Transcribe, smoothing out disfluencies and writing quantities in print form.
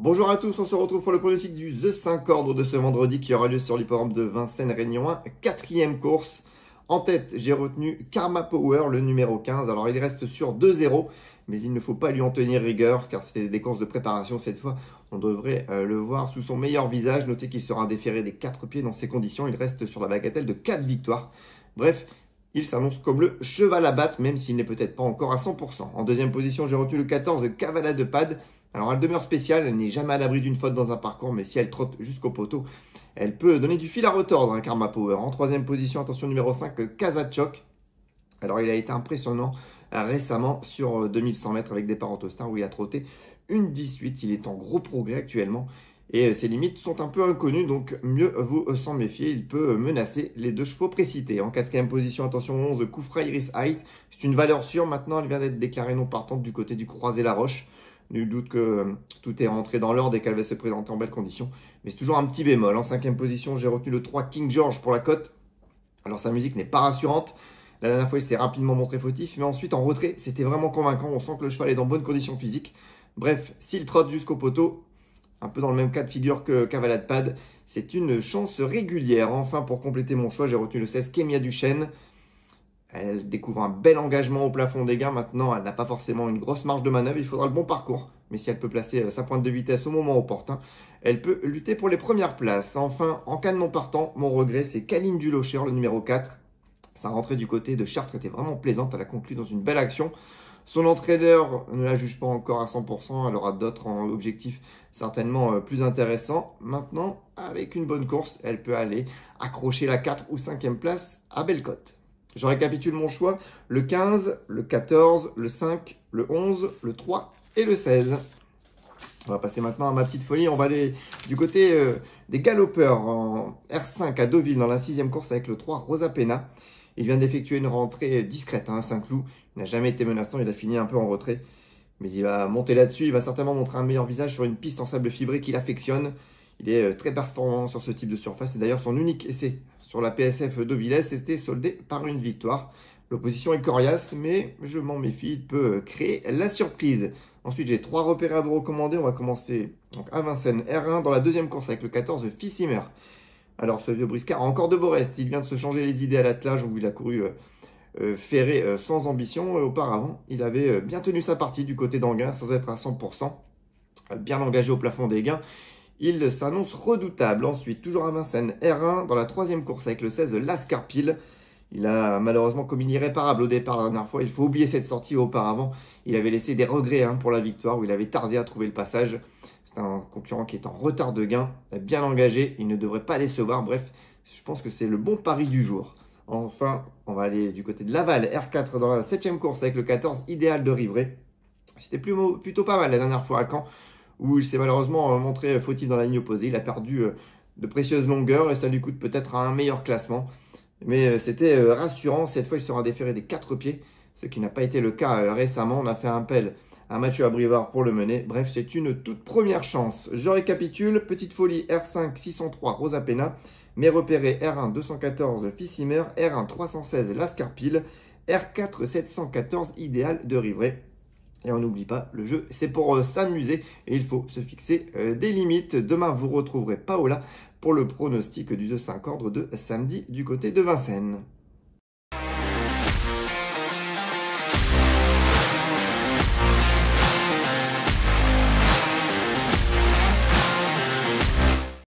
Bonjour à tous, on se retrouve pour le pronostic du The 5 ordre de ce vendredi qui aura lieu sur l'hippodrome de Vincennes Réunion 1, quatrième course. En tête, j'ai retenu Karma Power, le numéro 15. Alors il reste sur 2-0, mais il ne faut pas lui en tenir rigueur car c'était des courses de préparation cette fois. On devrait le voir sous son meilleur visage. Notez qu'il sera déféré des 4 pieds dans ces conditions. Il reste sur la bagatelle de 4 victoires. Bref, il s'annonce comme le cheval à battre, même s'il n'est peut-être pas encore à 100%. En deuxième position, j'ai retenu le 14, Cavala de Pad. Alors, elle demeure spéciale, elle n'est jamais à l'abri d'une faute dans un parcours, mais si elle trotte jusqu'au poteau, elle peut donner du fil à retordre, hein, Karma Power. En troisième position, attention, numéro 5, Kazachok. Alors, il a été impressionnant récemment sur 2100 mètres avec Départ Autostar où il a trotté une 18. Il est en gros progrès actuellement et ses limites sont un peu inconnues, donc mieux vaut s'en méfier. Il peut menacer les deux chevaux précités. En quatrième position, attention, 11, Koufra Iris Ice. C'est une valeur sûre. Maintenant, elle vient d'être déclarée non partante du côté du Croisé-la-Roche. Nul doute que tout est rentré dans l'ordre et qu'elle va se présenter en belles conditions. Mais c'est toujours un petit bémol. En cinquième position, j'ai retenu le 3 King George pour la cote. Alors sa musique n'est pas rassurante. La dernière fois, il s'est rapidement montré fautif. Mais ensuite, en retrait, c'était vraiment convaincant. On sent que le cheval est dans bonne condition physique. Bref, s'il trotte jusqu'au poteau, un peu dans le même cas de figure que Cavala de Pad, c'est une chance régulière. Enfin, pour compléter mon choix, j'ai retenu le 16 Kémia Duchesne. Elle découvre un bel engagement au plafond des gains. Maintenant, elle n'a pas forcément une grosse marge de manœuvre. Il faudra le bon parcours. Mais si elle peut placer sa pointe de vitesse au moment opportun, elle peut lutter pour les premières places. Enfin, en cas de non partant, mon regret, c'est Kaline Dulocher, le numéro 4. Sa rentrée du côté de Chartres était vraiment plaisante. Elle a conclu dans une belle action. Son entraîneur ne la juge pas encore à 100%. Elle aura d'autres objectifs certainement plus intéressants. Maintenant, avec une bonne course, elle peut aller accrocher la 4 ou 5e place à Bellecote. Je récapitule mon choix, le 15, le 14, le 5, le 11, le 3 et le 16. On va passer maintenant à ma petite folie. On va aller du côté des galopeurs en R5 à Deauville dans la 6e course avec le 3 Rosa Pena. Il vient d'effectuer une rentrée discrète, hein, Saint-Cloud. Il n'a jamais été menaçant, il a fini un peu en retrait. Mais il va monter là-dessus, il va certainement montrer un meilleur visage sur une piste en sable fibré qu'il affectionne. Il est très performant sur ce type de surface et d'ailleurs son unique essai sur la PSF Deauvillès était soldé par une victoire. L'opposition est coriace, mais je m'en méfie, il peut créer la surprise. Ensuite, j'ai 3 repérés à vous recommander. On va commencer donc à Vincennes R1 dans la 2e course avec le 14 Fissimer. Alors, ce vieux briscard a encore de beaux restes. Il vient de se changer les idées à l'attelage où il a couru ferré sans ambition. Auparavant, il avait bien tenu sa partie du côté d'Anguin sans être à 100%. Bien engagé au plafond des gains. Il s'annonce redoutable. Ensuite, toujours à Vincennes, R1, dans la 3e course avec le 16, Lascarpil. Il a malheureusement commis l'irréparable au départ la dernière fois. Il faut oublier cette sortie auparavant. Il avait laissé des regrets pour la victoire, où il avait tardé à trouver le passage. C'est un concurrent qui est en retard de gain, bien engagé. Il ne devrait pas décevoir. Bref, je pense que c'est le bon pari du jour. Enfin, on va aller du côté de Laval, R4, dans la 7e course avec le 14, Idéal de Rivray. C'était plutôt pas mal la dernière fois à Caen, où il s'est malheureusement montré fautif dans la ligne opposée. Il a perdu de précieuses longueurs et ça lui coûte peut-être un meilleur classement. Mais c'était rassurant. Cette fois, il sera déféré des 4 pieds, ce qui n'a pas été le cas récemment. On a fait un appel à Mathieu Abrivard pour le mener. Bref, c'est une toute première chance. Je récapitule. Petite folie R5 603 Rosa Pena. Mes repérés R1 214 Fissimer. R1 316 Lascarpil. R4 714 Idéal de Rivray. Et on n'oublie pas, le jeu, c'est pour s'amuser et il faut se fixer des limites. Demain, vous retrouverez Paola pour le pronostic du The 5 ordre de samedi du côté de Vincennes.